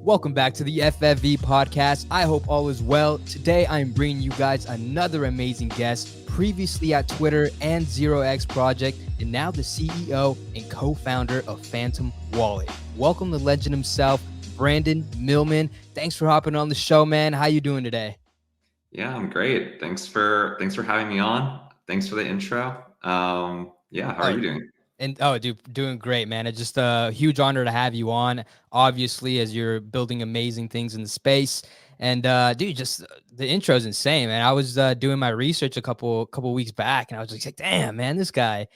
Welcome back to the FFV podcast. I hope all is well. Today, I am bringing you guys another amazing guest, previously at Twitter and 0x Project, and now the CEO and co-founder of Phantom Wallet. Welcome the legend himself, Brandon Millman. Thanks for hopping on the show, man. How you doing today? Yeah, I'm great. Thanks for having me on. Thanks for the intro. How are you doing? Dude, doing great, man. It's just a huge honor to have you on, obviously, as you're building amazing things in the space. And dude, just the intro is insane, man. I was doing my research a couple weeks back, and I was just like, damn, man, this guy's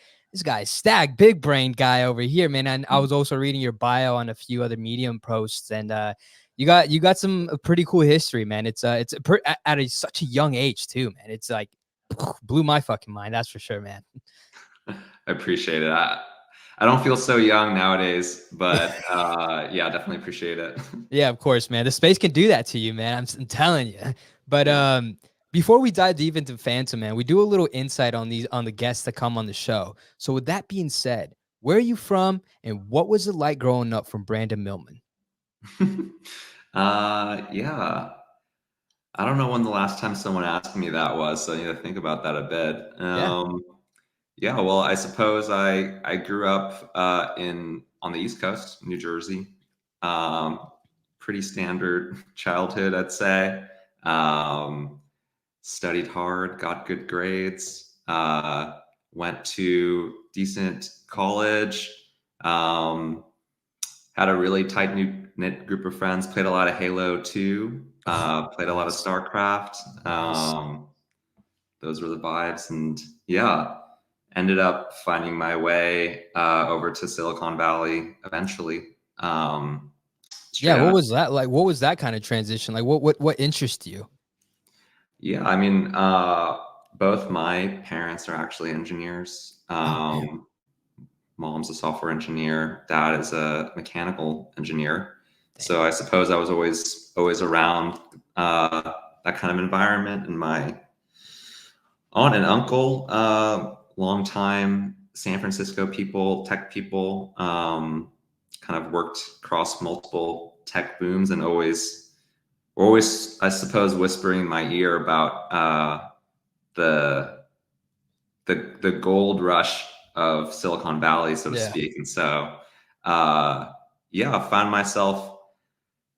stacked, big brain guy over here, man. And I was also reading your bio on a few other Medium posts, and you got some pretty cool history, man. It's at such a young age too, man. It's like blew my fucking mind, that's for sure, man. I appreciate it. I don't feel so young nowadays, but yeah, definitely appreciate it. Yeah, of course, man. The space can do that to you, man. I'm telling you. But Yeah. Before we dive deep into Phantom, man, we do a little insight on the guests that come on the show. So with that being said, where are you from, and what was it like growing up from Brandon Millman? Yeah. I don't know when the last time someone asked me that was, so I need to think about that a bit. Yeah. Yeah, well, I suppose I grew up on the East Coast, New Jersey. Pretty standard childhood, I'd say. Studied hard, got good grades, went to decent college, had a really tight knit group of friends, played a lot of Halo 2, played a lot of StarCraft. Those were the vibes, and yeah, ended up finding my way over to Silicon Valley eventually. Yeah, what was that like? What was that kind of transition like? What interests you? Yeah, I mean, both my parents are actually engineers. Mom's a software engineer. Dad is a mechanical engineer. Damn. So I suppose I was always around that kind of environment. And my aunt and uncle, long time San Francisco people, tech people, kind of worked across multiple tech booms, and always, I suppose, whispering in my ear about the gold rush of Silicon Valley, so to speak. And so, I found myself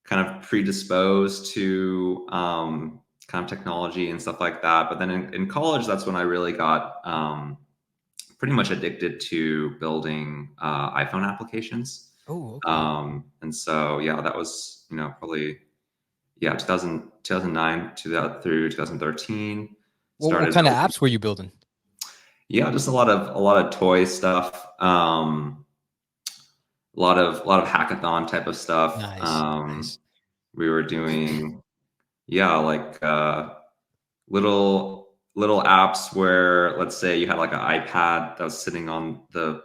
kind of predisposed to kind of technology and stuff like that. But then in college, that's when I really got pretty much addicted to building iPhone applications. Oh, okay. And so, yeah, that was, probably, 2009 through 2013. What kind of apps were you building? Yeah, just a lot of toy stuff. A lot of hackathon type of stuff. Nice. We were doing, like little apps where, let's say, you had like an iPad that was sitting on the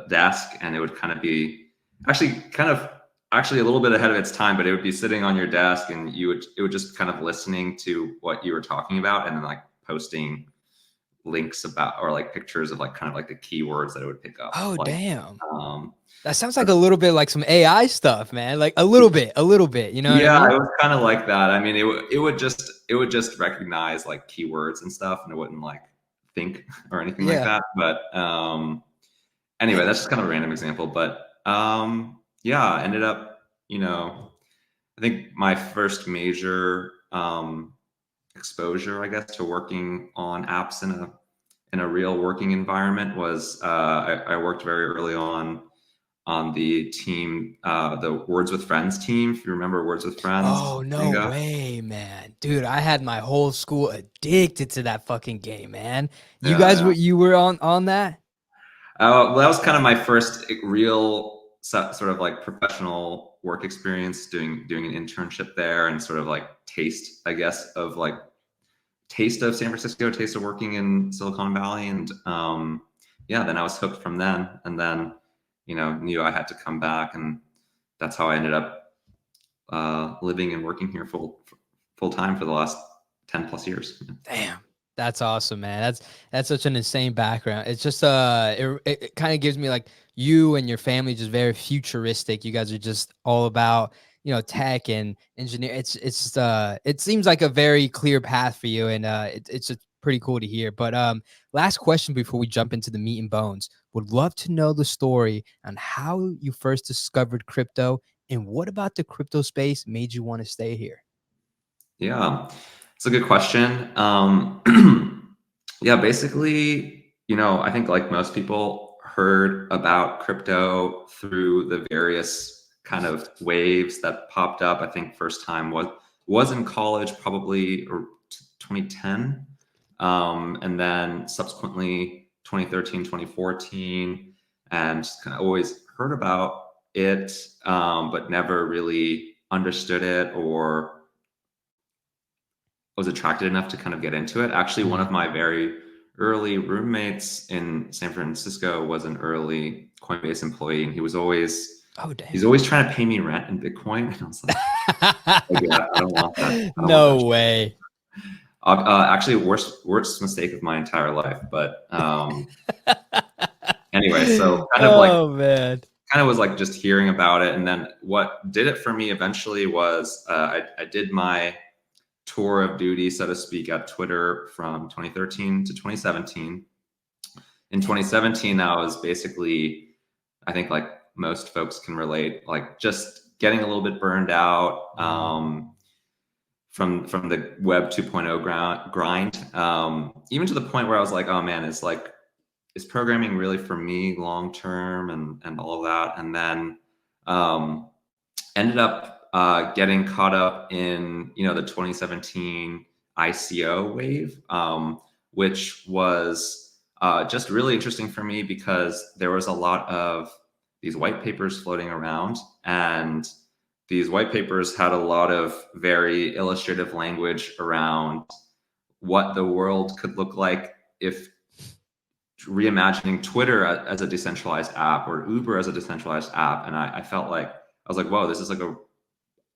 desk, and it would kind of be actually a little bit ahead of its time, but it would be sitting on your desk, and it would just kind of listening to what you were talking about, and then like posting links about, or like pictures of like kind of like the keywords that it would pick up. Oh, like, damn. That sounds like a little bit like some AI stuff, man. Like a little bit, you know what I mean? It was kind of like that. I mean, it would just recognize like keywords and stuff, and it wouldn't like think or anything like that. But anyway, that's just kind of a random example. But I ended up, I think my first major exposure, I guess, to working on apps in a real working environment was I worked very early on the team, the Words with Friends team. If you remember Words with Friends. Oh, no way, man. Dude, I had my whole school addicted to that fucking game, man. You guys were on that? Well, that was kind of my first real sort of like professional work experience, doing an internship there, and sort of like taste, I guess, of like taste of San Francisco, taste of working in Silicon Valley. And then I was hooked from then, and then knew I had to come back, and that's how I ended up living and working here full time for the last 10 plus years. Damn, That's awesome, man. That's such an insane background. It's just it kind of gives me like you and your family just very futuristic. You guys are just all about, tech and engineer. It seems like a very clear path for you, and it's just pretty cool to hear. But last question before we jump into the meat and bones. Would love to know the story on how you first discovered crypto, and what about the crypto space made you want to stay here? Yeah, it's a good question. Yeah, basically, I think like most people heard about crypto through the various kind of waves that popped up. I think first time was in college, probably or 2010, and then subsequently 2013, 2014, and kind of always heard about it, but never really understood it or was attracted enough to kind of get into it. Actually, one Mhm. of my very early roommates in San Francisco was an early Coinbase employee, and Oh, he's dang. always trying to pay me rent in Bitcoin. And I was like, yeah, I don't want that. I don't want that No shit. way. Actually, worst mistake of my entire life. But anyway, so Oh, man. kind of was like just hearing about it, and then what did it for me eventually was I did my tour of duty, so to speak, at Twitter from 2013 to 2017. In 2017, I was basically, I think like most folks can relate, like just getting a little bit burned out Mhm. from the Web 2.0 grind, even to the point where I was like, oh man, is programming really for me long term and all of that, and then um, ended up getting caught up in the 2017 ICO wave, which was just really interesting for me because there was a lot of these white papers floating around, and these white papers had a lot of very illustrative language around what the world could look like if reimagining Twitter as a decentralized app or Uber as a decentralized app. And I felt like I was like, whoa, this is like a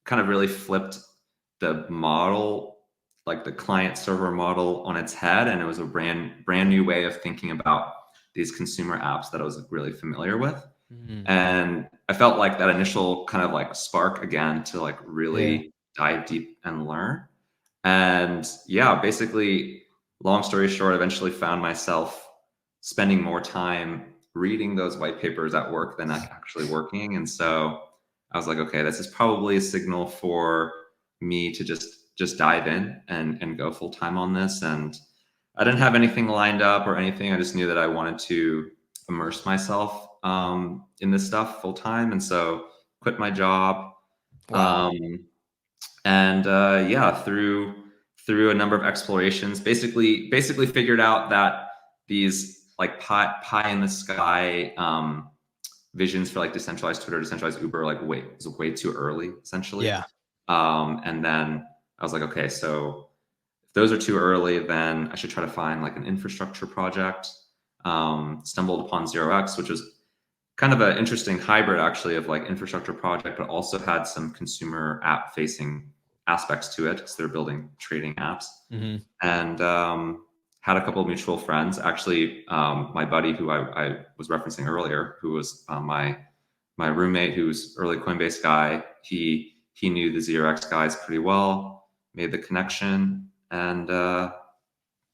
kind of really flipped the model, like the client server model on its head. And it was a brand new way of thinking about these consumer apps that I was really familiar with. Mhm. And I felt like that initial kind of like spark again to like Yeah. really dive deep and learn. And yeah, basically, long story short, eventually found myself spending more time reading those white papers at work than actually working. And so I was like, okay, this is probably a signal for me to just dive in and go full time on this. And I didn't have anything lined up or anything. I just knew that I wanted to immerse myself in this stuff full time. And so quit my job. Wow. Um, and yeah, through a number of explorations, basically figured out that these like pie in the sky visions for like decentralized Twitter, decentralized Uber, like was way too early, essentially. Yeah. And then I was like, okay, so if those are too early, then I should try to find like an infrastructure project. Stumbled upon 0x, which was kind of an interesting hybrid actually of like infrastructure project, but also had some consumer app facing aspects to it because they're building trading apps. Mhm. And had a couple of mutual friends. Actually, my buddy who I was referencing earlier, who was my roommate, who's early Coinbase guy, he knew the 0x guys pretty well, made the connection, and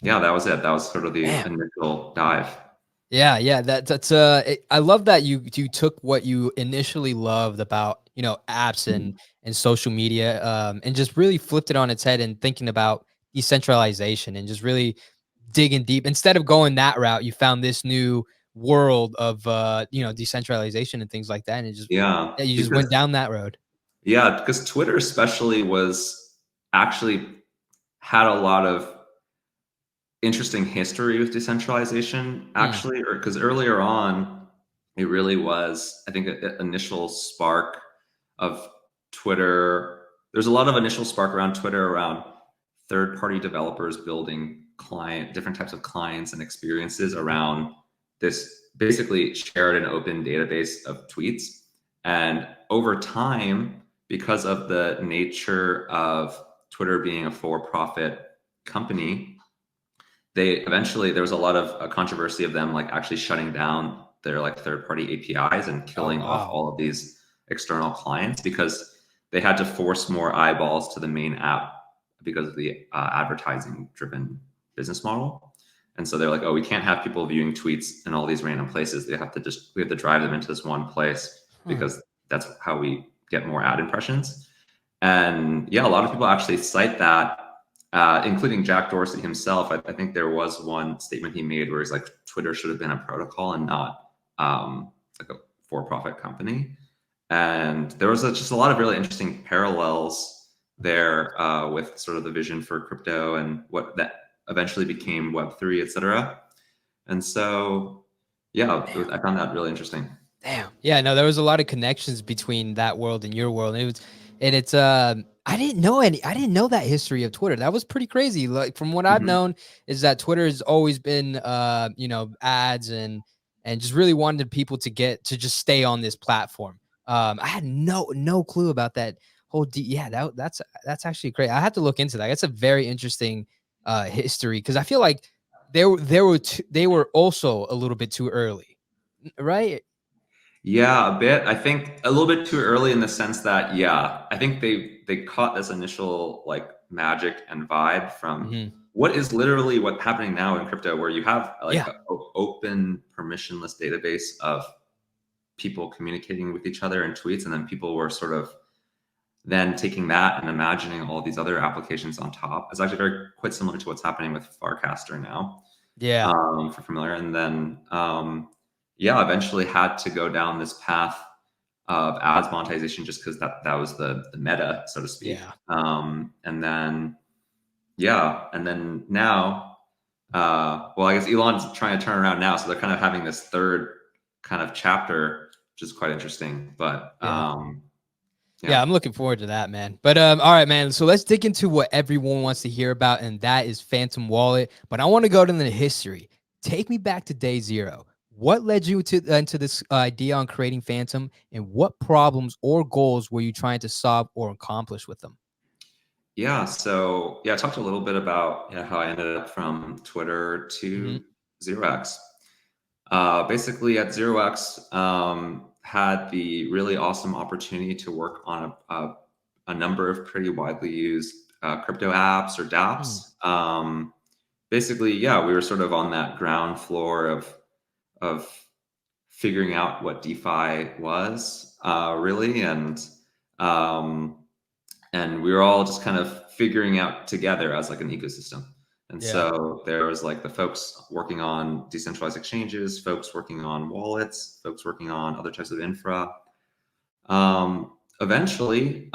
yeah, that was it. That was sort of the Damn. initial dive. Yeah, yeah, I love that you took what you initially loved about, apps and social media, and just really flipped it on its head and thinking about decentralization and just really digging deep. Instead of going that route, you found this new world of decentralization and things like that. And it just Yeah, yeah, you just went because down that road. Twitter especially was actually had a lot of interesting history with decentralization Mm, actually, or because earlier on it really was, I think, an initial spark of Twitter. There's a lot of initial spark around Twitter around third party developers building different types of clients and experiences around this basically shared and open database of tweets. And over time, because of the nature of Twitter being a for-profit company, there was a lot of controversy of them like actually shutting down their like third-party APIs and Oh, killing off wow. all of these external clients because they had to force more eyeballs to the main app because of the advertising-driven business model. And so they're like, oh, we can't have people viewing tweets in all these random places. We have to drive them into this one place Huh. because that's how we get more ad impressions. And yeah, a lot of people actually cite that, including Jack Dorsey himself. I think there was one statement he made where he's like, Twitter should have been a protocol and not like a for-profit company. And there was just a lot of really interesting parallels there with sort of the vision for crypto and what that eventually became Web3, et cetera. And so, yeah, I found that really interesting. Damn. Yeah, no, there was a lot of connections between that world and your world. It's I didn't know that history of Twitter. That was pretty crazy. Like from what I've Mhm. known is that Twitter has always been ads and just really wanted people to get to just stay on this platform. I had no clue about that whole that's actually great. I have to look into that. That's a very interesting history because I feel like they were also a little bit too early, right? Yeah, a bit. I think a little bit too early in the sense that, yeah, I think they caught this initial like magic and vibe from Mhm. what is literally what's happening now in crypto, where you have like Yeah. an open permissionless database of people communicating with each other in tweets, and then people were sort of then taking that and imagining all these other applications on top. It's actually very quite similar to what's happening with Farcaster now, Yeah. for familiar. And then, yeah, eventually had to go down this path of ads monetization just because that was the meta, so to speak. Yeah. And then, yeah, and then now, well, I guess Elon's trying to turn around now, so they're kind of having this third kind of chapter, which is quite interesting. But Yeah. Yeah, yeah. I'm looking forward to that, man. But all right, man. So let's dig into what everyone wants to hear about, and that is Phantom Wallet. But I want to go to the history. Take me back to day zero. What led you to into this idea on creating Phantom, and what problems or goals were you trying to solve or accomplish with them? Yeah, so yeah, I talked a little bit about how I ended up from Twitter Hmm. to 0x. Basically, at 0x, had the really awesome opportunity to work on a number of pretty widely used crypto apps or Hmm. dApps. Basically, yeah, we were sort of on that ground floor of figuring out what DeFi was, really, um, and we were all just kind of figuring out together as like an ecosystem. And Yeah. so there was like the folks working on decentralized exchanges, folks working on wallets, folks working on other types of infra. Eventually,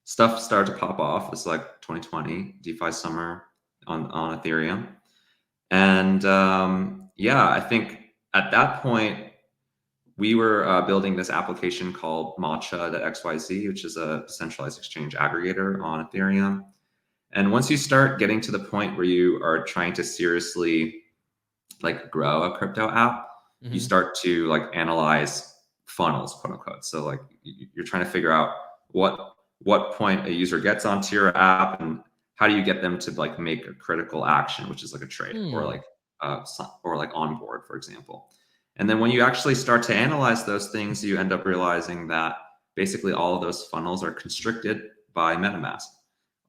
stuff started to pop off. It's like 2020 DeFi summer on Ethereum, and yeah, I think at that point we were building this application called Matcha.xyz, which is a decentralized exchange aggregator on Ethereum. And once you start getting to the point where you are trying to seriously like grow a crypto app, you Hmm. start to like analyze funnels, quote unquote. So like you're trying to figure out what point a user gets onto your app and how do you get them to like make a critical action, which is like a trade Hmm. or like onboard, for example. And then when you actually start to analyze those things, you end up realizing that basically all of those funnels are constricted by MetaMask.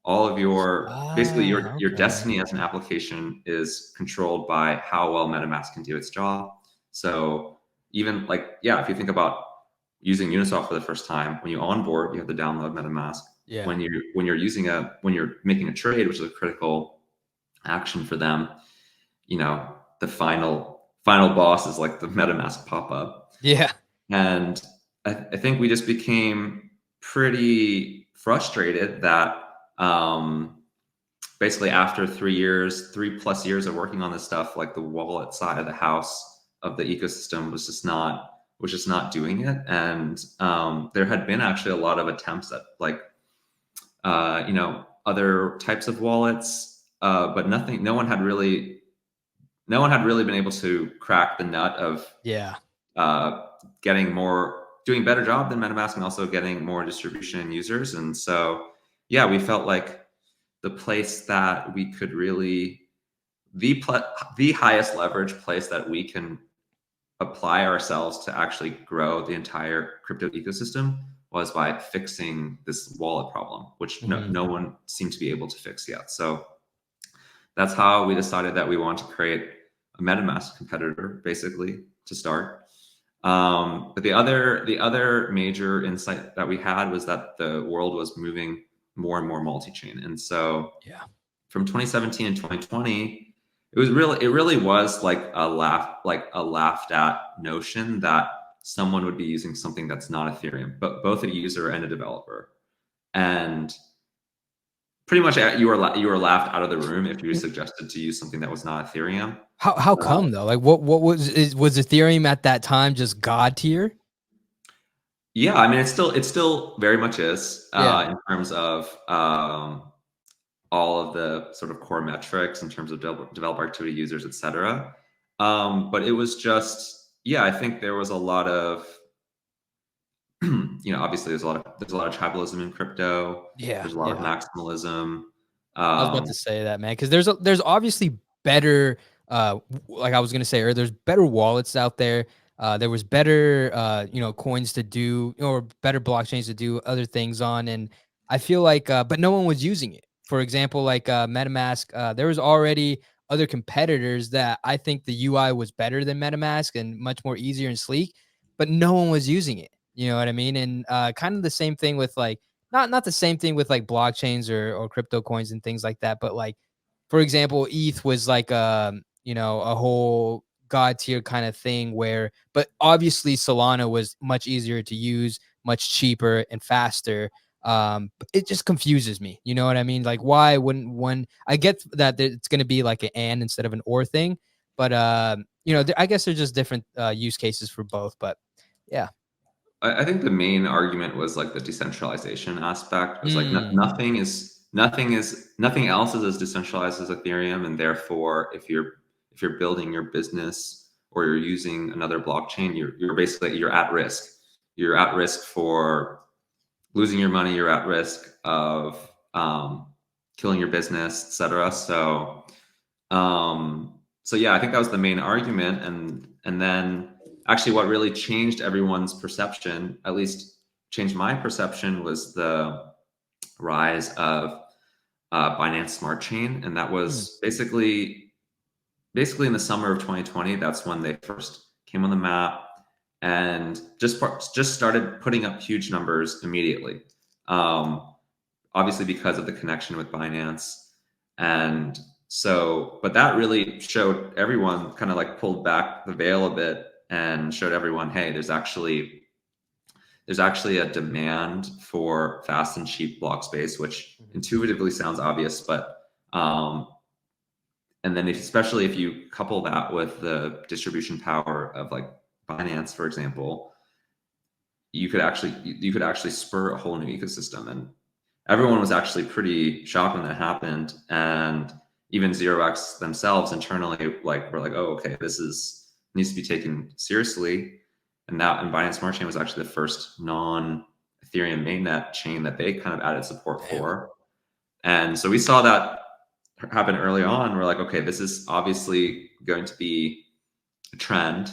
All of your basically Ah, your okay. destiny as an application is controlled by how well MetaMask can do its job. So even like, yeah, if you think about using Uniswap for the first time, when you onboard, you have to download MetaMask. Yeah. When you're making a trade, which is a critical action for them, the final boss is like the MetaMask pop-up. Yeah. And I think we just became pretty frustrated that basically after 3 years, 3+ years of working on this stuff, like the wallet side of the house of the ecosystem was just not doing it. And there had been actually a lot of attempts at like other types of wallets, but no one had really been able to crack the nut of Yeah. uh, doing better job than MetaMask and also getting more distribution and users. And so, yeah, we felt like the place that we could really the highest leverage place that we can apply ourselves to actually grow the entire crypto ecosystem was by fixing this wallet problem, which no one seemed to be able to fix yet. So that's how we decided that we want to create a MetaMask competitor, basically, to start. But the other major insight that we had was that the world was moving more and more multi-chain, and so from 2017 and 2020. It really was like a laughed at notion that someone would be using something that's not Ethereum, but both a user and a developer. And pretty much you were laughed out of the room if you suggested to use something that was not Ethereum. How come though? Like what was Ethereum at that time just god tier? Yeah, I mean it still very much is in terms of all of the sort of core metrics in terms of developer activity, users, etc. But it was just, I think there was a lot of, obviously there's a lot of tribalism in crypto. There's a lot of maximalism. I was about to say that, man, because there's obviously better, like I was gonna say earlier, there's better wallets out there. There was better, coins to do, or better blockchains to do other things on, and I feel like, but no one was using it. For example, like MetaMask, there was already other competitors that I think the UI was better than MetaMask and much more easier and sleek, but no one was using it. You know what I mean? And kind of the same thing with like not the same thing with like blockchains or crypto coins and things like that, but like for example, ETH was like a whole god tier kind of thing where, but obviously Solana was much easier to use, much cheaper and faster. It just confuses me. You know what I mean? Like why wouldn't one, I get that it's going to be like an and instead of an or thing, but I guess there's just different use cases for both, but yeah. I think the main argument was like the decentralization aspect. It was like nothing else is as decentralized as Ethereum, and therefore, if you're building your business or you're using another blockchain, you're basically at risk. You're at risk for losing your money. You're at risk of killing your business, etc. So yeah, I think that was the main argument, and then actually what really changed everyone's perception, at least changed my perception, was the rise of Binance Smart Chain, and that was basically in the summer of 2020. That's when they first came on the map and just started putting up huge numbers immediately. Obviously because of the connection with Binance. And so, but that really showed everyone, kind of like pulled back the veil a bit and showed everyone, hey, there's actually a demand for fast and cheap block space, which intuitively sounds obvious, but and then especially if you couple that with the distribution power of like Binance, for example, you could actually spur a whole new ecosystem. And everyone was actually pretty shocked when that happened. And even 0x themselves internally were like, oh, okay, this needs to be taken seriously. And Binance Smart Chain was actually the first non-Ethereum mainnet chain that they kind of added support for. And so we saw that happen early on. We're like, okay, this is obviously going to be a trend.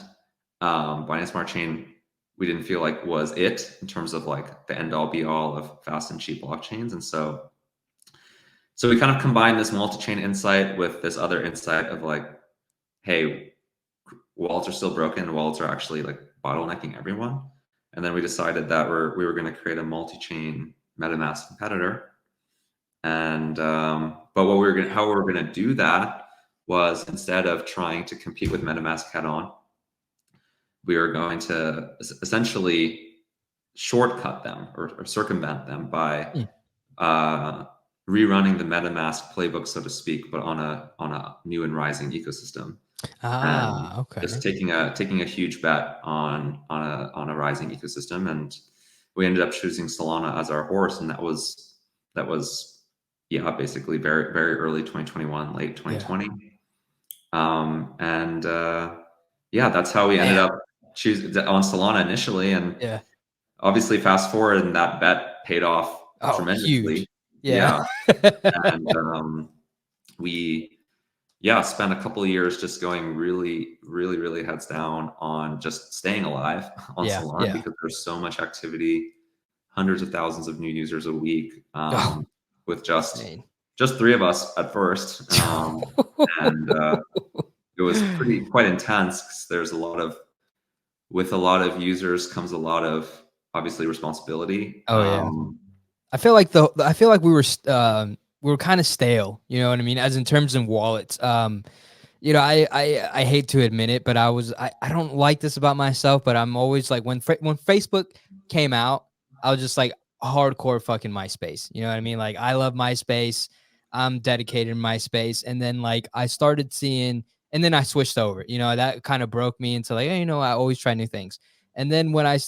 Binance Smart Chain, we didn't feel like was it in terms of like the end all be all of fast and cheap blockchains. And so we kind of combined this multi-chain insight with this other insight of like, hey, wallets are still broken. Wallets are actually like bottlenecking everyone. And then we decided that we were going to create a multi-chain MetaMask competitor. And but how we were going to do that was, instead of trying to compete with MetaMask head on, we were going to essentially shortcut them or circumvent them by rerunning the MetaMask playbook, so to speak, but on a new and rising ecosystem. Okay. Just taking a huge bet on a rising ecosystem, and we ended up choosing Solana as our horse, and that was basically very very early 2021, late 2020. That's how we ended up choosing on Solana initially, and obviously fast forward, and that bet paid off tremendously. Huge. Yeah. And we yeah, spent a couple of years just going really heads down on just staying alive on Yeah, Solana yeah. because there's so much activity, hundreds of thousands of new users a week, Oh, with insane. just three of us at first, and it was quite intense because there's a lot of with a lot of users comes a lot of obviously responsibility. Oh yeah. I feel like I feel like we were kind of stale, you know what I mean? As in terms of wallets. You know, I hate to admit it, but I don't like this about myself, but I'm always like when Facebook came out, I was just like hardcore fucking MySpace. You know what I mean? Like I love MySpace. I'm dedicated to MySpace. And then like I started seeing and then I switched over. You know, that kind of broke me into like, hey, you know, I always try new things. And then when I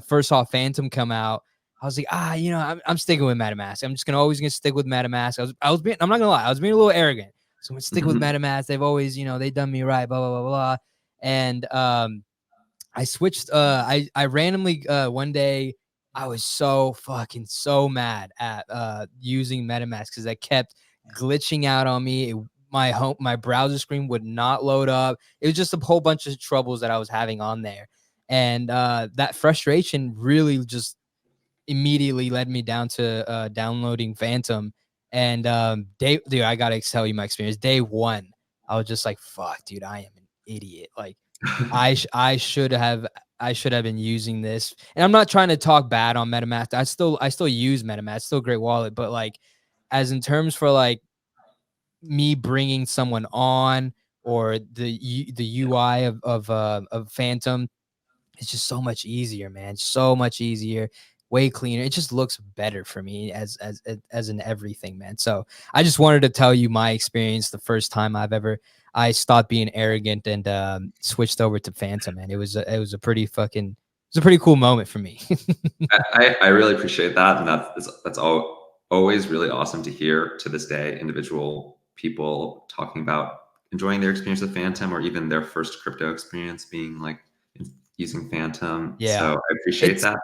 first saw Phantom come out, I was like, you know, I'm sticking with MetaMask. I'm just gonna stick with MetaMask. I'm not gonna lie, I was being a little arrogant. So I'm gonna stick with Mhm. MetaMask. They've always, you know, they've done me right, blah, blah, blah, blah. And I switched, I randomly one day I was so mad at using MetaMask because I kept glitching out on me. My browser screen would not load up. It was just a whole bunch of troubles that I was having on there. And that frustration really just immediately led me down to downloading Phantom. And dude, I gotta tell you my experience. Day one, I was just like, "Fuck, dude, I am an idiot." Like, I should have been using this. And I'm not trying to talk bad on MetaMask. I still use MetaMask. It's still a great wallet, but like, as in terms for like me bringing someone on or the UI of Phantom, it's just so much easier, man. So much easier, way cleaner. It just looks better for me as in everything, man. So I just wanted to tell you my experience the first time I stopped being arrogant and switched over to Phantom, man. It was a pretty fucking it's a pretty cool moment for me. I really appreciate that, and that's always really awesome to hear to this day. Individual people talking about enjoying their experience with Phantom, or even their first crypto experience being like using Phantom. So Yeah. I appreciate It's that.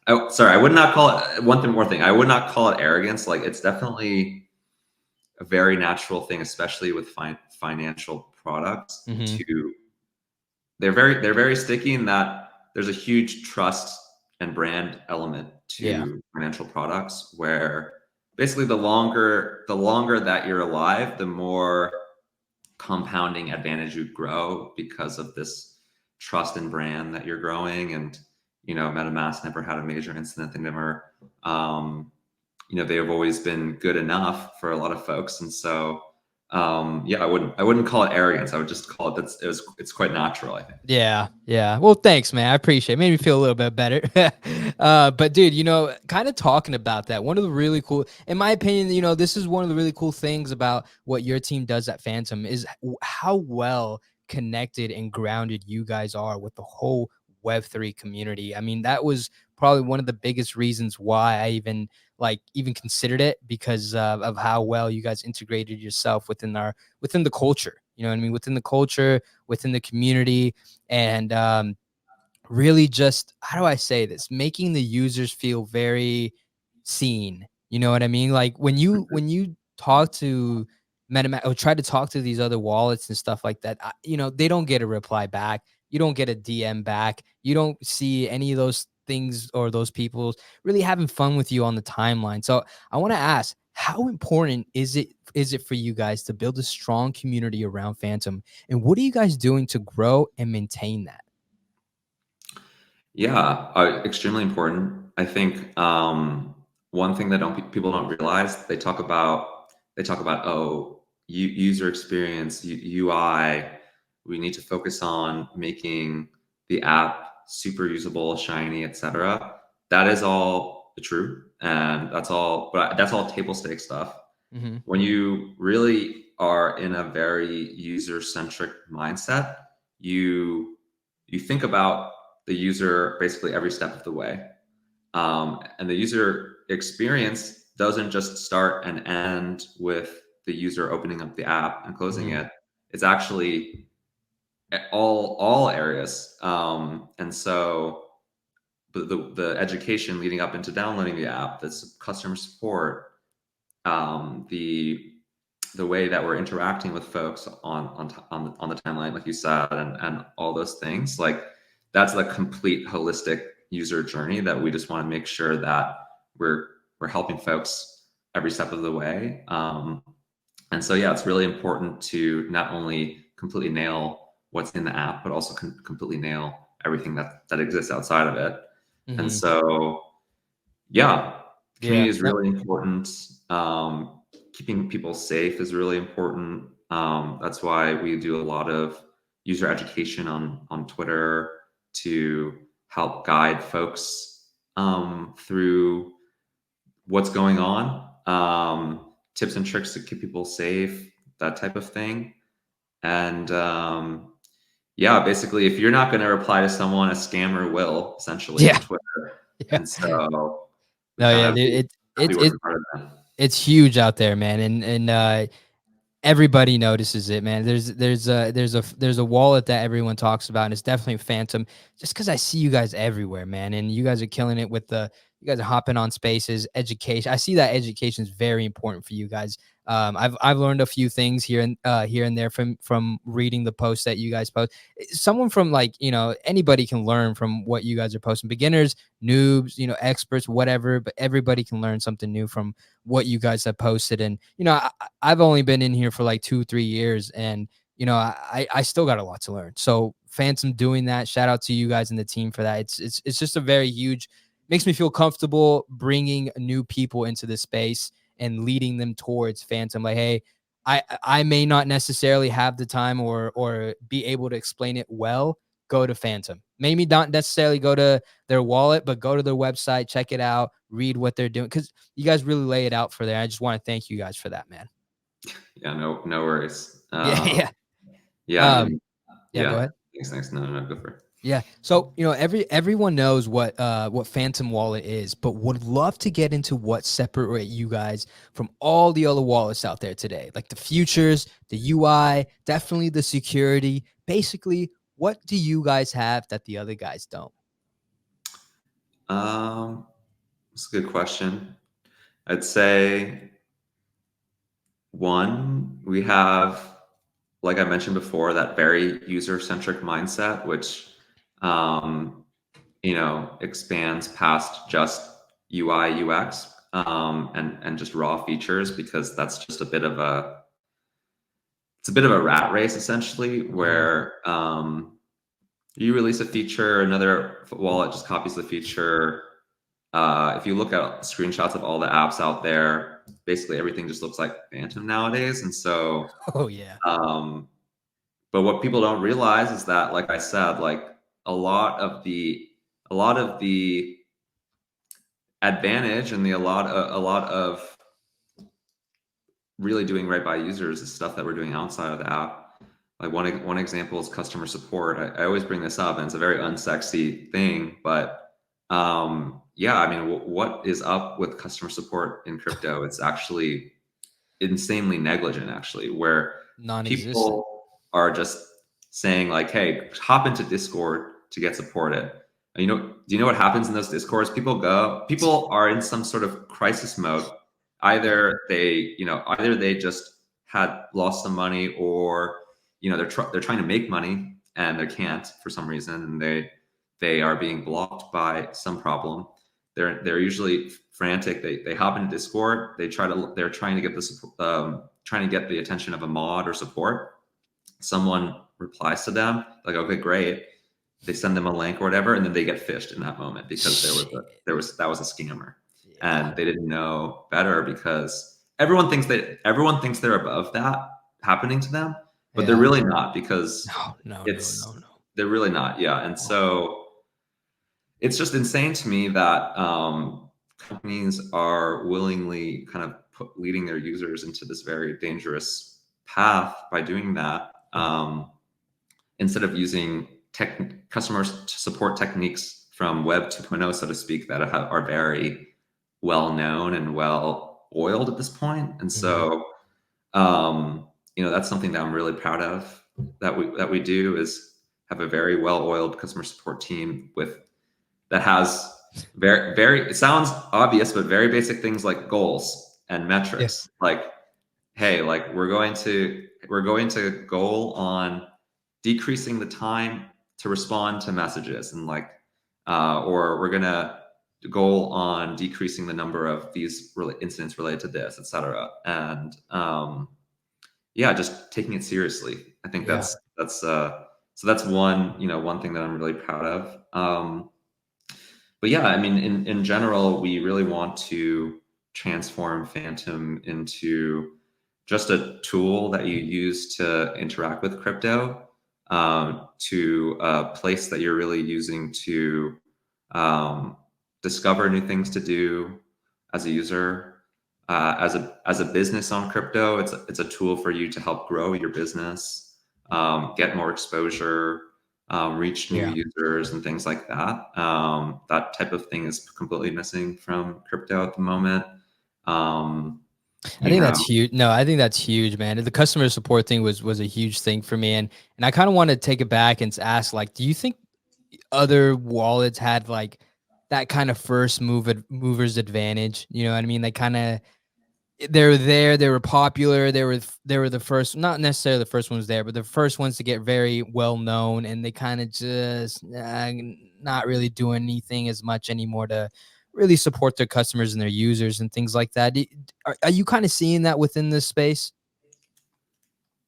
Oh, sorry, I would not call it more thing. I would not call it arrogance. Like it's definitely a very natural thing, especially with financial products. mhm. To they're very sticky in that there's a huge trust and brand element Yeah. to financial products where basically the longer that you're alive, the more compounding advantage you grow because of this trust and brand that you're growing. And you know, MetaMask never had a major incident. They never you know, they've always been good enough for a lot of folks. And so yeah, I wouldn't call it arrogance. I would just call it it's quite natural, I think. Yeah, yeah. Well, thanks, man. I appreciate it. Made me feel a little bit better. But dude, you know, kind of talking about that, one of the really cool, in my opinion, you know, this is one of the really cool things about what your team does at Phantom is how well connected and grounded you guys are with the whole Web3 community. I mean, that was probably one of the biggest reasons why I even considered it because of how well you guys integrated yourself within the culture. You know what I mean? Within the culture, within the community and really just how do I say this? Making the users feel very seen. You know what I mean? Like when you talk to MetaMask or try to talk to these other wallets and stuff like that, you know, they don't get a reply back. You don't get a DM back. You don't see any of those things or those people really having fun with you on the timeline. So I want to ask, how important is it for you guys to build a strong community around Phantom? And what are you guys doing to grow and maintain that? Yeah, extremely important. I think one thing that people don't realize they talk about user experience UI. We need to focus on making the app super usable, shiny, etc. That is all true, and that's all table stake stuff. Mhm. When you really are in a very user centric mindset, you you think about the user basically every step of the way. And the user experience doesn't just start and end with the user opening up the app and closing Mhm. it. It's actually all areas. And so the education leading up into downloading the app, that's customer support, the the way that we're interacting with folks on the timeline, like you said, and all those things, like that's the complete holistic user journey that we just want to make sure that we're helping folks every step of the way. And so, yeah, it's really important to not only completely nail what's in the app, but also completely nail everything that exists outside of it. And Mm-hmm. so, yeah, Yeah. community is No. really important. Keeping people safe is really important. That's why we do a lot of user education on Twitter to help guide folks through what's going on, tips and tricks to keep people safe, that type of thing. And yeah, basically, if you're not going to reply to someone, a scammer will, essentially, Yeah. on Twitter. Yeah. And so we No, kind yeah, of dude. have to be It working hard at that. it's huge out there, man. And everybody notices it, man. There's a wallet that everyone talks about, and it's definitely Phantom. Just because I see you guys everywhere, man, and you guys are killing it with the. You guys are hopping on spaces, education. I see that education is very important for you guys. I've learned a few things here and there from reading the posts that you guys post. Someone from like anybody can learn from what you guys are posting. Beginners, noobs, experts, whatever. But everybody can learn something new from what you guys have posted. And I've only been in here for like 2-3 years, and I still got a lot to learn. So Phantom doing that, shout out to you guys and the team for that. It's just a very huge, makes me feel comfortable bringing new people into the space and leading them towards Phantom. Like, hey, I may not necessarily have the time or be able to explain it well. Go to Phantom. Maybe not necessarily go to their wallet, but go to their website, check it out, read what they're doing, because you guys really lay it out for there. I just want to thank you guys for that, man. Yeah, no worries. Yeah, yeah. Yeah, I Um, mean, yeah, go yeah. ahead. Thanks. No, go for it. Yeah. So, everyone knows what Phantom Wallet is, but would love to get into what separate you guys from all the other wallets out there today. Like the features, the UI, definitely the security. Basically, what do you guys have that the other guys don't? It's a good question. I'd say one, we have, like I mentioned before, that very user-centric mindset, which expands past just UI, UX, and just raw features, because that's just it's a bit of a rat race, essentially, Mhm. where you release a feature, another wallet just copies the feature. If you look at screenshots of all the apps out there, basically everything just looks like Phantom nowadays. And so, Oh yeah. um, but what people don't realize is that, like I said, like a lot of the advantage and a lot of really doing right by users is stuff that we're doing outside of the app. Like one example is customer support. I always bring this up, and it's a very unsexy thing, but yeah, I mean, what is up with customer support in crypto? It's actually insanely negligent, actually, where Non-existent. people are just saying like, "Hey, hop into Discord to get supported." And do you know what happens in those Discords? People are in some sort of crisis mode. Either they just had lost some money, or they're trying to make money and they can't for some reason, and they are being blocked by some problem. They're usually frantic. They hop into Discord. They're trying to get trying to get the attention of a mod or support. Someone replies to them like, "Okay, great." They send them a link or whatever, and then they get fished in that moment, because Shit. that was a scammer, Yeah. and they didn't know better, because everyone thinks they're above that happening to them, but they're Yeah. really not, because No, no, no, no, it's no. they're really not. Yeah, and No. so it's just insane to me that companies are willingly kind of leading their users into this very dangerous path by doing that, instead of using customer support techniques from Web 2.0, so to speak, that are very well known and well oiled at this point. And Mhm. so, that's something that I'm really proud of, that we do, is have a very well oiled customer support team that has very, it sounds obvious, but very basic things like goals and Yeah. metrics. Like, hey, like we're going to goal on decreasing the time to respond to messages, and like or we're gonna goal on decreasing the number of these incidents related to this, etc. And yeah, just taking it seriously. I think Yeah. that's one, one thing that I'm really proud of. But yeah, I mean, in general, we really want to transform Phantom into just a tool that you use to interact with crypto, to a place that you're really using to um, discover new things to do as a user. As a business on crypto, it's a tool for you to help grow your business, get more exposure, reach new Yeah. users and things like that. That type of thing is completely missing from crypto at the moment. Um, I you think know, that's huge. No, I think that's huge, man. The customer support thing was a huge thing for me, and I kind of want to take it back and ask, like, do you think other wallets had like that kind of first mover's advantage? You know what I mean? They kind of they were there, they were popular, they were the first, not necessarily the first ones there, but the first ones to get very well known, and they kind of just not really doing anything as much anymore to really support their customers and their users and things like that. Are you kind of seeing that within this space?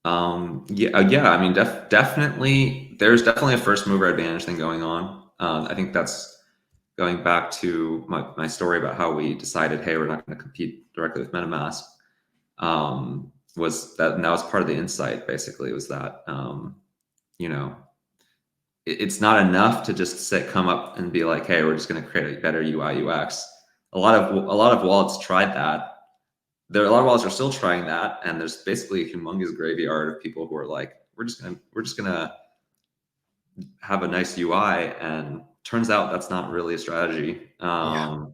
yeah, yeah. I mean, definitely, there's definitely a first mover advantage thing going on. I think that's going back to my story about how we decided, hey, we're not going to compete directly with MetaMask. Was that, and that was part of the insight. Basically, was that you know it's not enough to just come up and be like, hey, we're just going to create a better UI UX. A lot of wallets tried that. There are a lot of wallets are still trying that, and there's basically a humongous graveyard of people who are like, we're just gonna have a nice UI, and turns out that's not really a strategy, Yeah.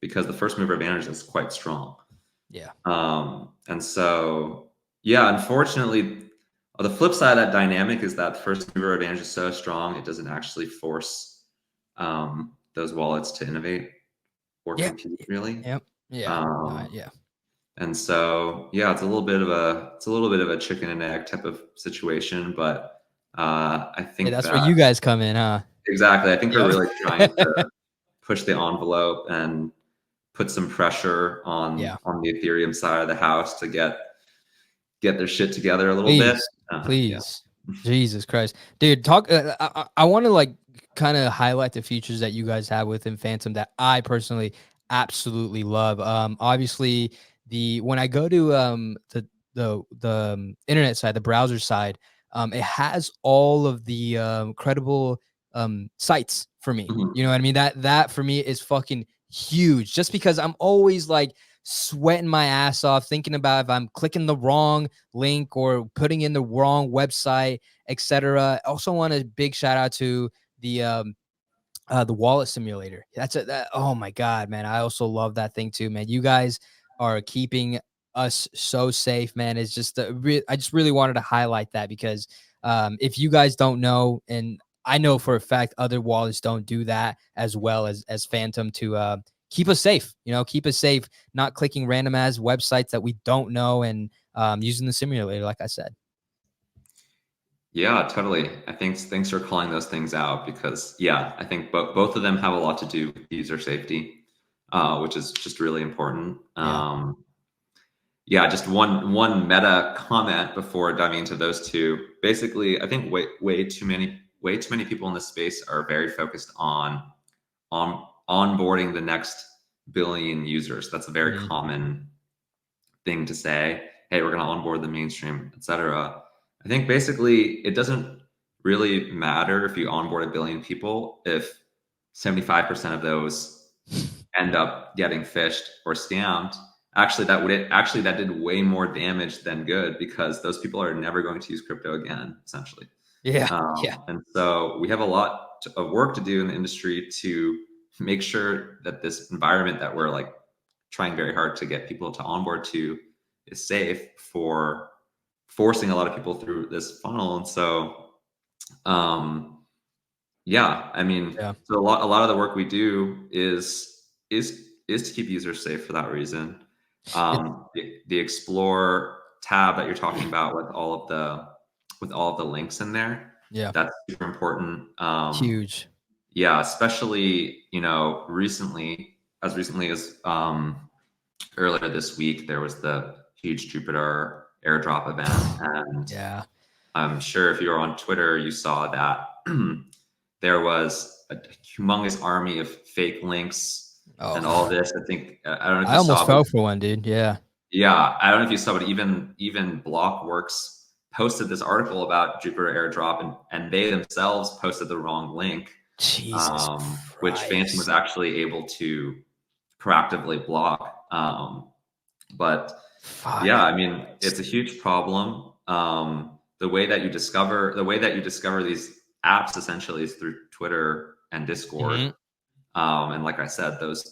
because the first mover advantage is quite strong. Yeah. And so, yeah, unfortunately, the flip side of that dynamic is that the first mover advantage is so strong, it doesn't actually force those wallets to innovate or Yeah. compete, really. Yep. Yeah. Um, Yeah. and so, yeah, it's a little bit of a chicken and egg type of situation, but I Hey, think that's where that you guys come in, huh? exactly, I think we're Yep. really trying to push the envelope and put some pressure on Yeah. the Ethereum side of the house to get their shit together a little bit. Please, Yeah. please. Jesus Christ. Dude, talk I want to like kind of highlight the features that you guys have within Phantom that I personally absolutely love. Obviously the when I go to the internet side, the browser side, it has all of the credible sites for me. Mhm. You know what I mean? That for me is fucking huge just because I'm always like sweating my ass off thinking about if I'm clicking the wrong link or putting in the wrong website, etc. Also, want a big shout out to the wallet simulator. Oh my god, man! I also love that thing too, man. You guys are keeping us so safe, man. It's just I just really wanted to highlight that because if you guys don't know, and I know for a fact other wallets don't do that as well as Phantom to keep us safe. You know, keep us safe, not clicking random ass websites that we don't know, and using the simulator, like I said. Yeah, totally. I think thanks for calling those things out, because yeah, I think both of them have a lot to do with user safety, which is just really important. Yeah. Yeah, just one meta comment before diving into those two. Basically, I think way too many people in this space are very focused on onboarding the next billion users. That's a very Mhm. common thing to say. Hey, we're going to onboard the mainstream, etc. I think basically it doesn't really matter if you onboard a billion people if 75% of those end up getting phished or scammed. Actually that did way more damage than good, because those people are never going to use crypto again, essentially. Yeah. Yeah. And so we have a lot of work to do in the industry to make sure that this environment that we're like trying very hard to get people to onboard to is safe for forcing a lot of people through this funnel. And so, um, yeah, I mean, Yeah. so a lot of the work we do is to keep users safe for that reason. It, The explore tab that you're talking about with all of the links in there, Yeah. that's super important. Huge. Yeah, especially, as recently as earlier this week, there was the huge Jupiter airdrop event, and Yeah. I'm sure if you were on Twitter, you saw that there was a humongous army of fake links and all Oh, this. I think I don't know if I you almost saw, but fell for one, dude. Yeah. yeah, I don't know if you saw, but even Blockworks posted this article about Jupiter airdrop, and they themselves posted the wrong link, Jesus which Phantom was Christ. actually able to proactively block. But yeah, I Fucking mean, it's a Christ. huge problem. The way that you discover these apps essentially is through Twitter and Discord. Mhm. And like I said, those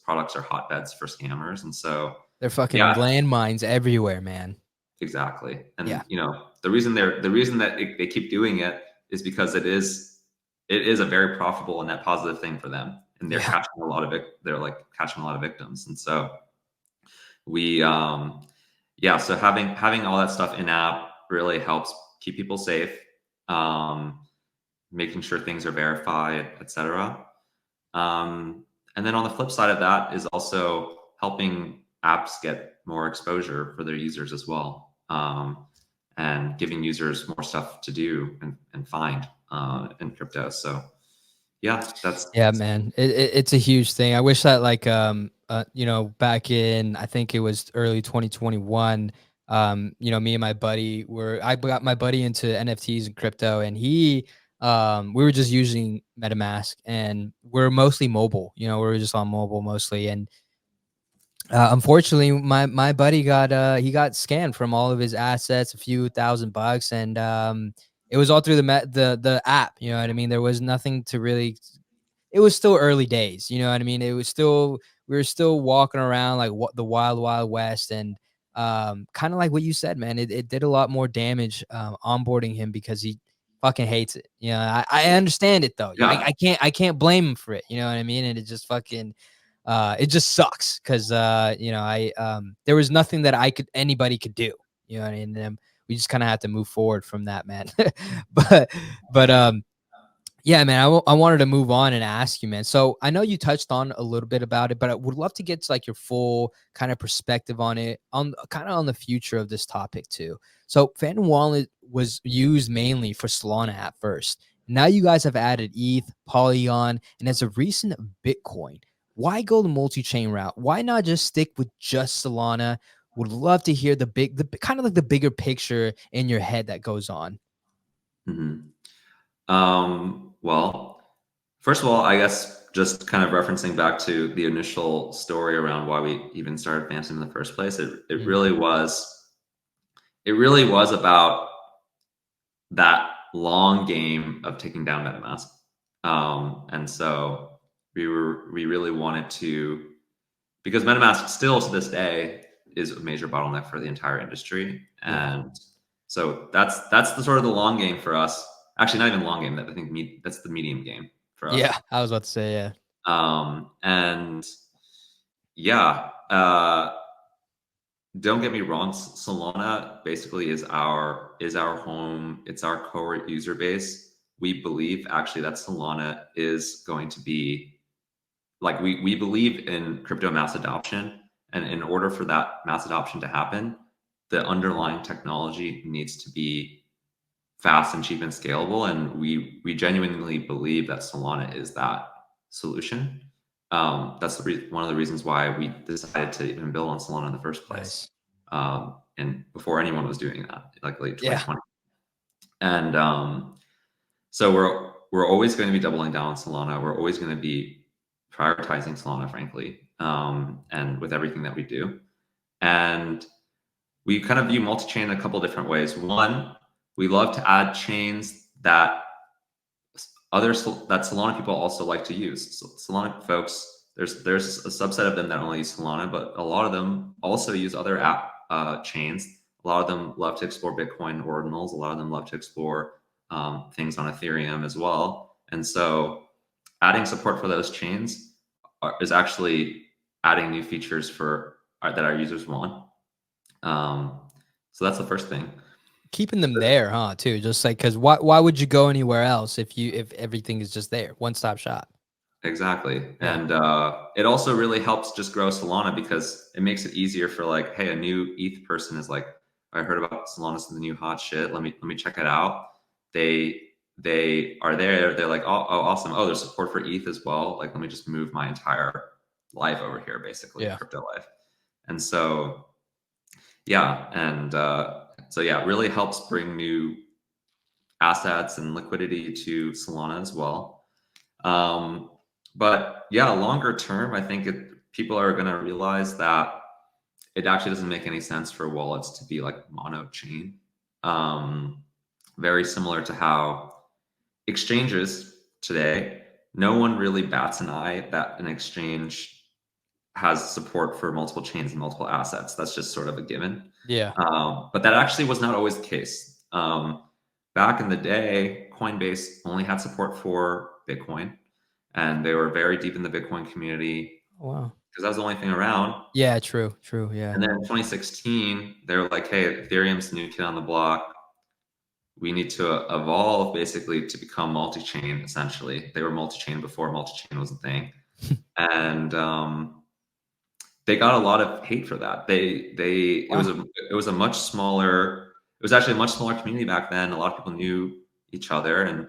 products are hotbeds for scammers. And so, They're fucking yeah, landmines everywhere, man. exactly. Yeah. And the reason that they keep doing it is because it is a very profitable and net positive thing for them, and Yeah. they're like catching a lot of victims. And so we yeah, so having all that stuff in app really helps keep people safe, um, making sure things are verified, etc. And then on the flip side of that is also helping apps get more exposure for their users as well, and giving users more stuff to do and find in crypto. So yeah, Yeah, man, it's a huge thing. I wish that like back in, I think it was early 2021. Me and my buddy I got my buddy into NFTs and crypto, and we were just using MetaMask, and we're mostly mobile. We were just on mobile mostly, and unfortunately, my buddy he got scanned from all of his assets, a few $1,000, and it was all through the app. You know what I mean? There was nothing to really. It was still early days, you know what I mean? It was still We were still walking around like what the wild, wild west, and kind of like what you said, man. It did a lot more damage onboarding him because he fucking hates it. I understand it though. yeah, I can't blame him for it. You know what I mean? And it just fucking it just sucks because I there was nothing that anybody could do. You know what I mean? And we just kind of have to move forward from that, man. but but yeah, man, I wanted to move on and ask you, man. So I know you touched on a little bit about it, but I would love to get to like your full kind of perspective on it, on kind of on the future of this topic too. So Phantom Wallet was used mainly for Solana at first. Now you guys have added ETH, Polygon, and as a recent Bitcoin. Why go the multi-chain route? Why not just stick with just Solana? Would love to hear the kind of like the bigger picture in your head that goes on. mhm. Well, first of all, I guess just kind of referencing back to the initial story around why we even started Phantom in the first place, it really was about that long game of taking down MetaMask. And so we really wanted to, because MetaMask still to this day is a major bottleneck for the entire industry. Yeah. And so that's the sort of the long game for us. Actually, not even long game. That I think that's the medium game for us. Yeah, I was about to say, yeah. And yeah, don't get me wrong. Solana basically is our home. It's our core user base. We believe actually that Solana is going to be, like, we believe in crypto mass adoption, and in order for that mass adoption to happen, the underlying technology needs to be fast and cheap and scalable, and we genuinely believe that Solana is that solution. That's one of the reasons why we decided to even build on Solana in the first place, Nice. and before anyone was doing that, like late Yeah. 2020. And so we're always going to be doubling down on Solana. We're always going to be prioritizing Solana, frankly, and with everything that we do. And we kind of view multi-chain in a couple different ways. One, we love to add chains that Solana people also like to use. So Solana folks, there's a subset of them that only use Solana, but a lot of them also use other app chains. A lot of them love to explore Bitcoin ordinals. A lot of them love to explore things on Ethereum as well. And so adding support for those chains is actually adding new features that our users want. So that's the first thing. Keeping them there, huh? Too, just like because why would you go anywhere else if everything is just there, one stop shop? Exactly. Yeah, And it also really helps just grow Solana because it makes it easier for like, hey, a new ETH person is like, I heard about Solana's the new hot shit. Let me check it out. They they are there. They're like, oh, awesome. Oh, there's support for ETH as well. Like, let me just move my entire life over here, basically yeah. crypto life. And so yeah, and so yeah, it really helps bring new assets and liquidity to Solana as well. Um, but yeah, longer term, I think people are going to realize that it actually doesn't make any sense for wallets to be like mono chain. Um, very similar to how exchanges today, no one really bats an eye that an exchange has support for multiple chains and multiple assets. That's just sort of a given. Yeah. But that actually was not always the case. Back in the day, Coinbase only had support for Bitcoin, and they were very deep in the Bitcoin community Wow. because that was the only thing around. Yeah, true, true. Yeah. And then in 2016, they were like, hey, Ethereum's the new kid on the block. We need to evolve basically to become multi-chain, essentially. They were multi-chain before multi-chain was a thing. And they got a lot of hate for that. Wow. It was a much smaller, it was actually a much smaller community back then. A lot of people knew each other, and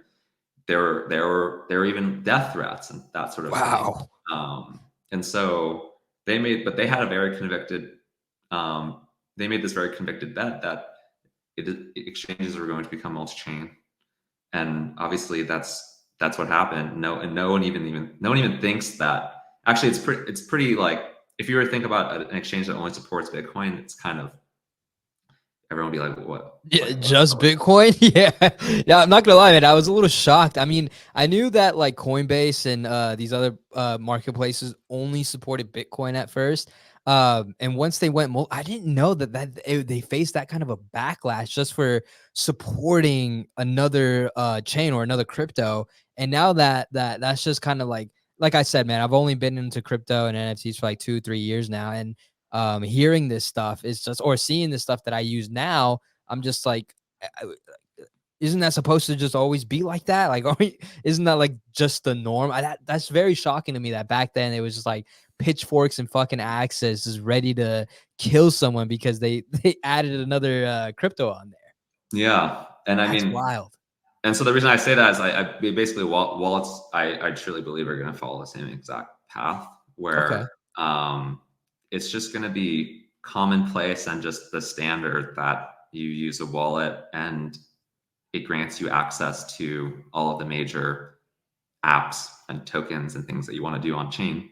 there were even death threats and that sort of thing. Wow. And so but they had a very convicted, they made this very convicted bet that exchanges were going to become multi-chain, and obviously that's what happened. No one even thinks that. Actually, it's pretty like if you were to think about an exchange that only supports Bitcoin, it's kind of everyone would be like, what? Yeah, Like what? just Bitcoin. Yeah, yeah. I'm not gonna lie, man. I was a little shocked. I mean, I knew that like Coinbase and these other marketplaces only supported Bitcoin at first. And once they went, I didn't know they faced that kind of a backlash just for supporting another chain or another crypto. And now that's just kind of like I said, man. I've only been into crypto and NFTs for like 2-3 years now, and hearing this stuff is just or seeing this stuff that I use now, I'm just like, isn't that supposed to just always be like that? Like, isn't that like just the norm? That's very shocking to me that back then it was just like pitchforks and fucking axes is ready to kill someone because they added another crypto on there. Yeah, and I That's mean, wild. and so the reason I say that is I basically wallets I truly believe are going to follow the same exact path Okay. where it's just going to be commonplace and just the standard that you use a wallet and it grants you access to all of the major apps and tokens and things that you want to do on chain.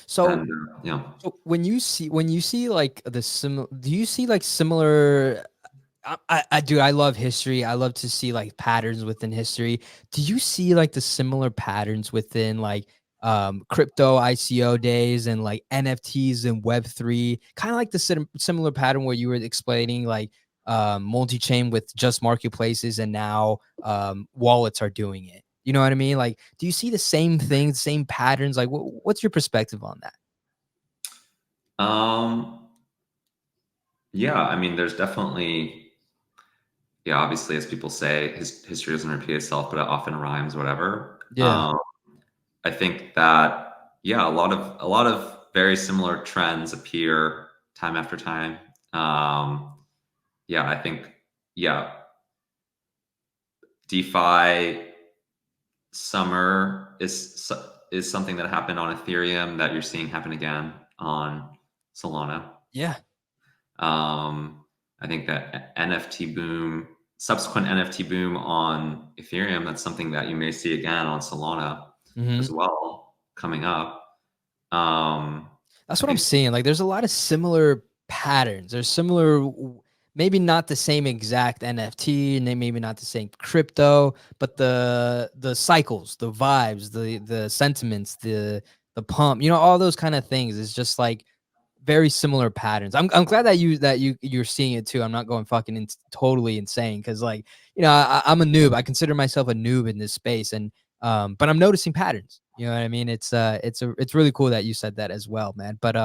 So And you know, So when you see like do you see like similar? Dude, I love history. I love to see like patterns within history. Do you see like the similar patterns within like crypto ICO days and like NFTs and Web3? Kind of like the similar pattern where you were explaining like multi-chain with just marketplaces and now wallets are doing it. You know what I mean? Like, do you see the same thing, same patterns? Like, what's your perspective on that? um, yeah, I mean, there's definitely, yeah, obviously, as people say, history doesn't repeat itself, but it often rhymes, whatever. Yeah. I think that yeah, a lot of very similar trends appear time after time. Um, yeah, I think yeah, DeFi summer is something that happened on Ethereum that you're seeing happen again on Solana. Yeah. I think that subsequent NFT boom on Ethereum, that's something that you may see again on Solana as Mhm. well coming up. Um, That's I what I'm think, seeing. Like, there's a lot of similar patterns. There's similar, maybe not the same exact NFT, and they maybe not the same crypto, but the cycles, the vibes, the sentiments, the pump, all those kind of things. Is just like very similar patterns. I'm glad that you're seeing it too. I'm not going fucking totally insane because like I'm a noob. I consider myself a noob in this space, and but I'm noticing patterns. You know what I mean? It's really cool that you said that as well, man. But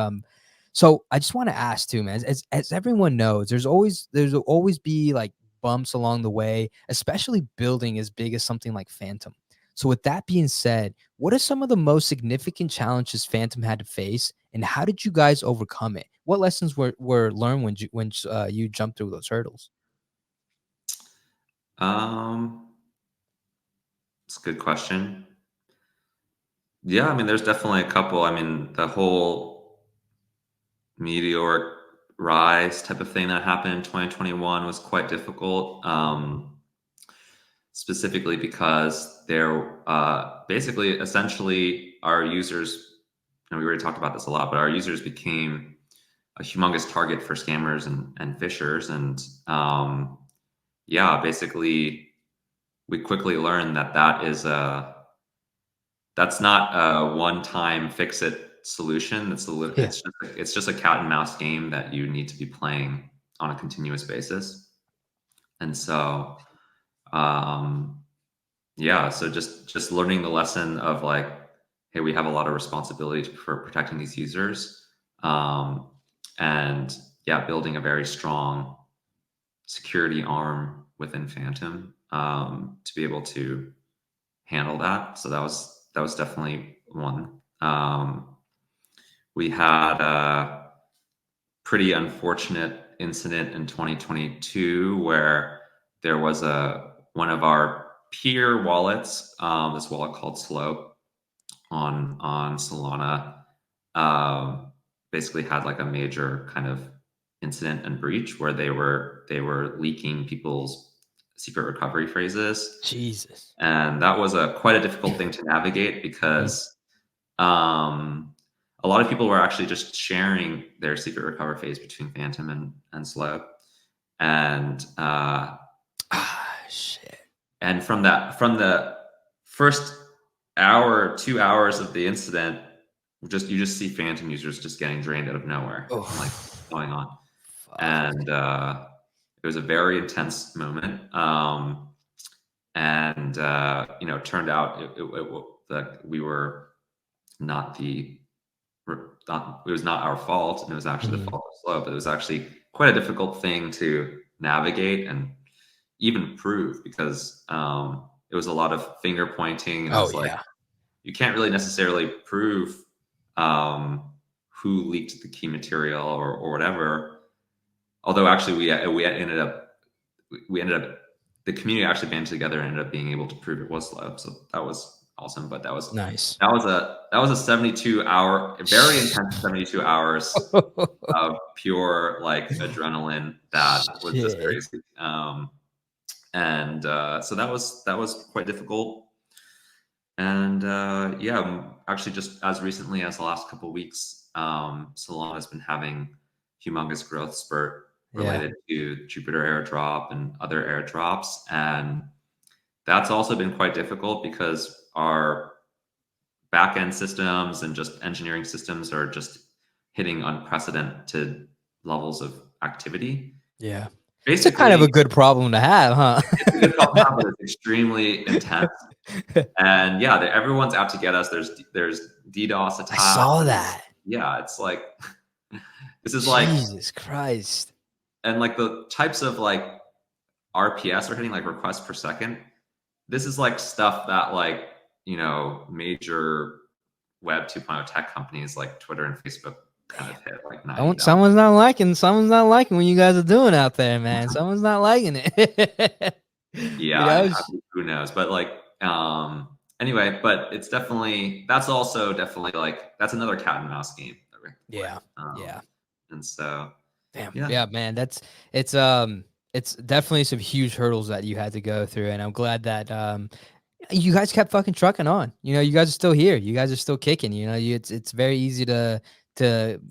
So I just want to ask too, man. As everyone knows, there's always be like bumps along the way, especially building as big as something like Phantom. So with that being said, what are some of the most significant challenges Phantom had to face, and how did you guys overcome it? What lessons were learned when you jumped through those hurdles? It's a good question. Yeah, I mean, there's definitely a couple. I mean, the whole meteoric rise type of thing that happened in 2021 was quite difficult. Specifically because they're basically essentially our users, and we already talked about this a lot, but our users became a humongous target for scammers and phishers. And yeah, basically we quickly learned that that's not a one-time fix-it solution. Yeah. It's just a cat and mouse game that you need to be playing on a continuous basis. And so um, yeah, so just learning the lesson of like, hey, we have a lot of responsibility for protecting these users, um, and yeah, building a very strong security arm within Phantom to be able to handle that. So that was definitely one. We had a pretty unfortunate incident in 2022 where there was a one of our peer wallets, this wallet called Slope on Solana, basically had like a major kind of incident and breach where they were leaking people's secret recovery phrases, Jesus. and that was a quite a difficult thing to navigate Mm. because um, a lot of people were actually just sharing their secret recovery phase between Phantom and Slope, and Ah, shit. and from the first hour, 2 hours of the incident, you just see Phantom users just getting drained out of nowhere. Oh, I'm like, what's going on? fuck. And it was a very intense moment. And you know, it turned out that we were not the it was not our fault, and it was actually the Mhm. fault of Slope. But it was actually quite a difficult thing to navigate and even prove because it was a lot of finger pointing, and it Oh was like yeah. you can't really necessarily prove um, who leaked the key material or whatever. Although actually we ended up the community actually banded together and ended up being able to prove it was Slope. So that was awesome. But Nice. that was a 72-hour, very intense 72 hours of pure like adrenaline that was just Shit. crazy. And so that was quite difficult. And yeah, actually, just as recently as the last couple of weeks, Solana has been having humongous growth spurt Yeah. related to Jupiter airdrop and other airdrops, and that's also been quite difficult because our backend systems and just engineering systems are just hitting unprecedented levels of activity. Yeah. It's a kind of a Basically, good problem to have, it's a good problem to huh? have, but it's extremely intense. And yeah, everyone's out to get us. There's DDoS I attacks. saw that. Yeah, it's like this is like Jesus Christ. and like the types of like RPS are hitting like requests per second. This is like stuff that like you know major Web 2.0 tech companies like Twitter and Facebook kind of Damn. hit like 90,000. Someone's not liking what you guys are doing out there, man. Someone's not liking it. Yeah, You I know? mean, who knows? But like, anyway, but it's definitely that's also definitely like that's another cat and mouse game that we have to play. Yeah. Yeah. And so, Damn. yeah, Yeah, man. It's definitely some huge hurdles that you had to go through. And I'm glad that you guys kept fucking trucking on. You know, you guys are still here. You guys are still kicking. You know, it's very easy to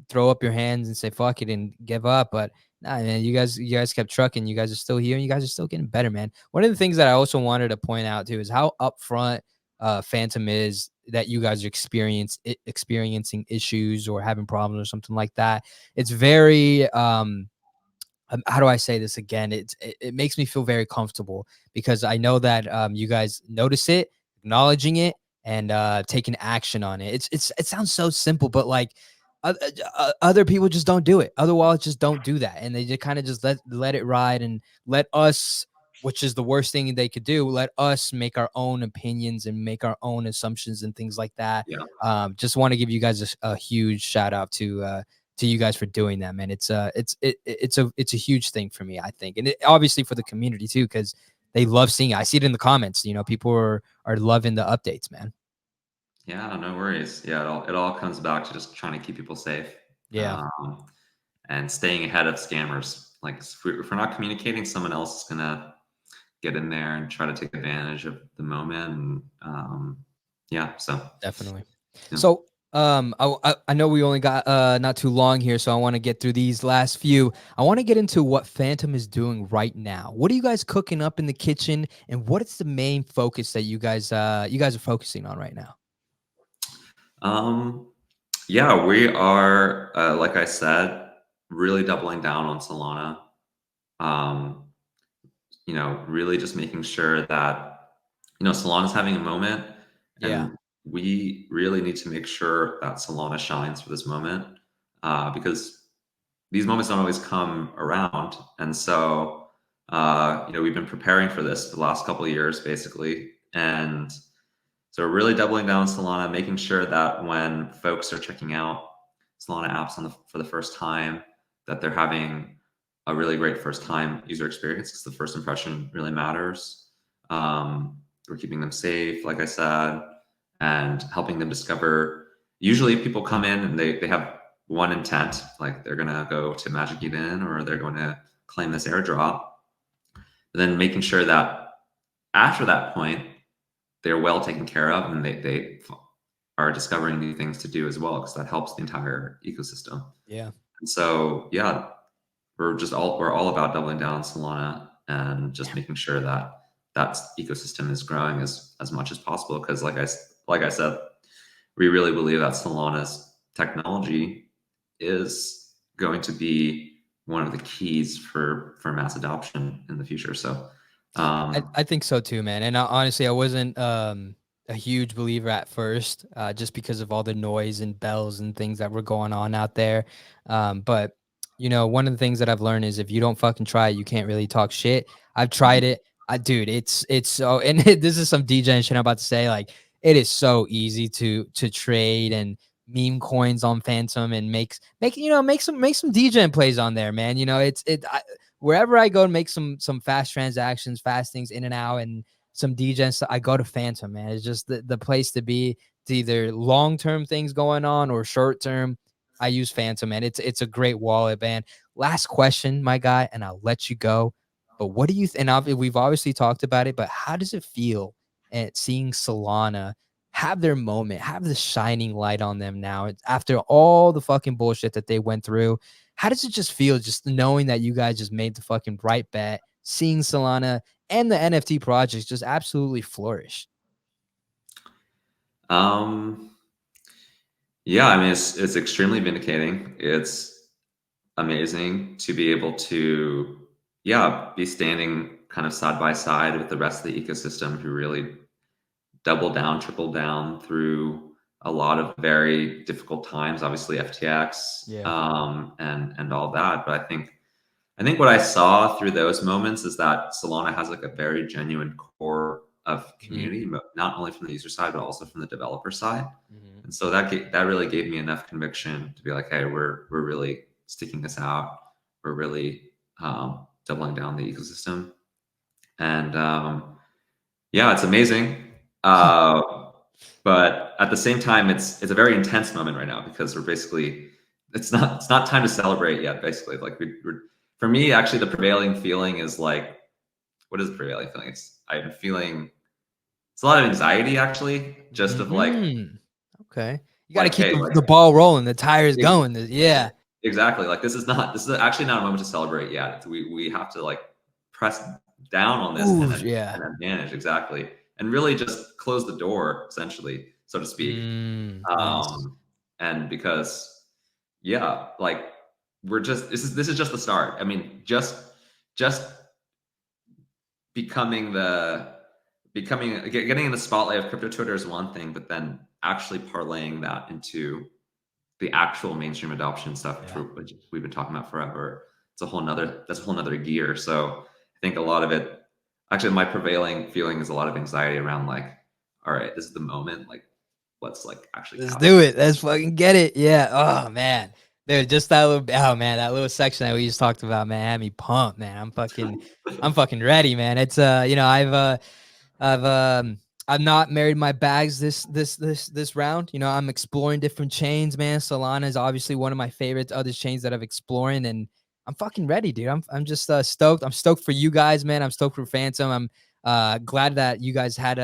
throw up your hands and say fuck it and give up. But nah, man, you guys kept trucking. You guys are still here, and you guys are still getting better, man. One of the things that I also wanted to point out too is how upfront Phantom is that you guys are experiencing issues or having problems or something like that. It's very how do I say this again? It makes me feel very comfortable because I know that you guys notice it, acknowledging it, and taking action on it. It sounds so simple, but like Other people just don't do it. Other wallets just don't do that, and they just kind of just let it ride and let us, which is the worst thing they could do, let us make our own opinions and make our own assumptions and things like that. Yeah. Just want to give you guys a huge shout out to you guys for doing that, man. It's a huge thing for me, I think, and obviously for the community too, because they love seeing it. I see it in the comments. People are loving the updates, man. Yeah, no worries. Yeah, it all comes back to just trying to keep people safe, Yeah, um, and staying ahead of scammers. Like if we're not communicating, someone else is gonna get in there and try to take advantage of the moment. And yeah, so definitely. yeah. So, I know we only got not too long here, so I want to get through these last few. I want to get into what Phantom is doing right now. What are you guys cooking up in the kitchen, and what is the main focus that you guys are focusing on right now? Um, yeah, we are, like I said, really doubling down on Solana. Um, really just making sure that, Solana's having a moment, Yeah, and we really need to make sure that Solana shines for this moment, because these moments don't always come around. And so, we've been preparing for this the last couple of years, basically. And so we're really doubling down on Solana, making sure that when folks are checking out Solana apps for the first time, that they're having a really great first time user experience, because the first impression really matters. We're keeping them safe, like I said, and helping them discover. Usually people come in and they have one intent, like they're going to go to Magic Eden or they're going to claim this airdrop. But then making sure that after that point, they're well taken care of, and they are discovering new things to do as well, because that helps the entire ecosystem. yeah, And so, yeah, we're all about doubling down on Solana and just yeah. making sure that that ecosystem is growing as much as possible. Because like I said, we really believe that Solana's technology is going to be one of the keys for mass adoption in the future. So, I think so too, man. And honestly, I wasn't a huge believer at first, just because of all the noise and bells and things that were going on out there. But one of the things that I've learned is if you don't fucking try it, you can't really talk shit. I've tried it. Dude, it's so, and this is some DJ shit I'm about to say. Like, it is so easy to trade and meme coins on Phantom and make some DJ plays on there, man. Wherever I go to make some fast transactions, fast things in and out, and some DGen stuff, I go to Phantom, man. It's just the place to be. It's either long term things going on or short term. I use Phantom, man. It's a great wallet, man. Last question, my guy, and I'll let you go. But what do you and we've obviously talked about it, but how does it feel at seeing Solana have their moment, have the shining light on them now after all the fucking bullshit that they went through? How does it just feel just knowing that you guys just made the fucking right bet, seeing Solana and the NFT projects just absolutely flourish? um, yeah, I mean, it's extremely vindicating. It's amazing to be able to, yeah, be standing kind of side by side with the rest of the ecosystem, who really double down, triple down through a lot of very difficult times. Obviously, FTX, Yeah. and all that. But I think what I saw through those moments is that Solana has like a very genuine core of Hmm. community, not only from the user side but also from the developer side. Hmm. And so that really gave me enough conviction to be like, hey, we're really sticking this out. We're really, doubling down the ecosystem. And yeah, it's amazing. Uh, but at the same time, it's a very intense moment right now, because we're basically, it's not time to celebrate yet. Basically, like we're for me, actually, the prevailing feeling is like, what is the prevailing feeling? It's a lot of anxiety, actually, just of like Okay. You got to like keep hey, the like ball rolling, the tires ex- going. Yeah. exactly, like this is actually not a moment to celebrate yet. We have to like press down on this Ooh, and yeah. manage, exactly, and really just close the door, essentially, so to speak. Nice. um and because, yeah, like we're just this is just the start. I mean, just becoming getting in the spotlight of crypto Twitter is one thing, but then actually parlaying that into the actual mainstream adoption stuff, Yeah. which we've been talking about forever, that's a whole nother gear. So I think a lot of it, actually my prevailing feeling is a lot of anxiety around like, all right, this is the moment, like let's like actually Let's capture do it. Let's fucking get it. Yeah. Oh man. Dude, just that little that little section that we just talked about, man, had me pumped, man. I'm fucking ready, man. It's I've I've not married my bags this round. You know, I'm exploring different chains, man. Solana is obviously one of my favorites, other chains that I've exploring, and I'm fucking ready, dude. I'm just stoked. I'm stoked for you guys, man. I'm stoked for Phantom. I'm glad that you guys had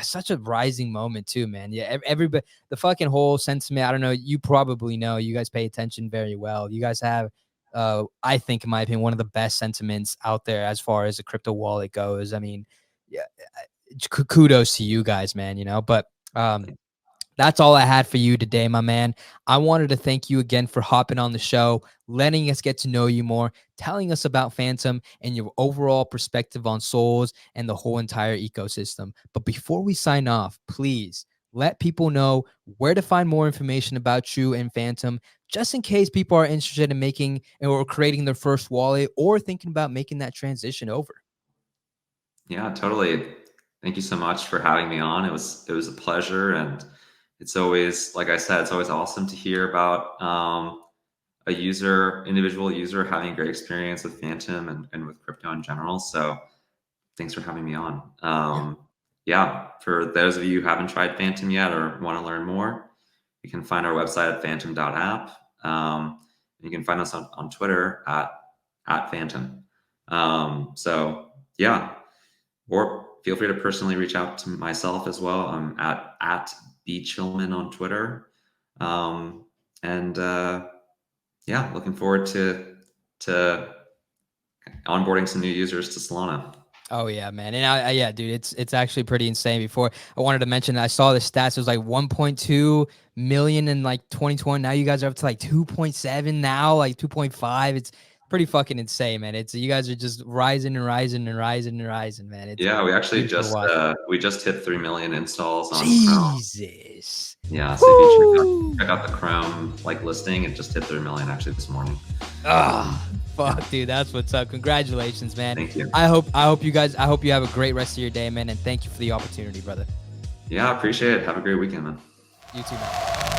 such a rising moment too, man. Yeah, everybody, the fucking whole sentiment. I don't know. You probably know. You guys pay attention very well. You guys have, I think, in my opinion, one of the best sentiments out there as far as a crypto wallet goes. I mean, yeah, kudos to you guys, man. You know, but that's all I had for you today, my man. I wanted to thank you again for hopping on the show, letting us get to know you more, telling us about Phantom and your overall perspective on Souls and the whole entire ecosystem. But before we sign off, please let people know where to find more information about you and Phantom, just in case people are interested in making or creating their first wallet or thinking about making that transition over. Yeah, totally. Thank you so much for having me on. It was a pleasure, and it's always, like I said, it's always awesome to hear about a individual user having a great experience with Phantom and with crypto in general. So thanks for having me on. Yeah. Yeah, for those of you who haven't tried Phantom yet or want to learn more, you can find our website at phantom.app. You can find us on Twitter at Phantom. So yeah, or feel free to personally reach out to myself as well. I'm at bchillman on Twitter. And yeah, looking forward to onboarding some new users to Solana. Oh yeah, man. And yeah, dude, it's actually pretty insane. Before I wanted to mention, I saw the stats. It was like 1.2 million in like 2020. Now you guys are up to like 2.7 now, like 2.5. It's pretty fucking insane, man. It's you guys are just rising and rising and rising and rising, man. It's Yeah, we actually beautiful to watch. we just hit 3 million installs on Chrome. Jesus. Yeah, so if you Woo! check out the Chrome like listing, it just hit 3 million actually this morning. Ah, fuck, dude, that's what's up. Congratulations, man. Thank you. I hope you have a great rest of your day, man, and thank you for the opportunity, brother. Yeah, appreciate it. Have a great weekend, man. You too, man.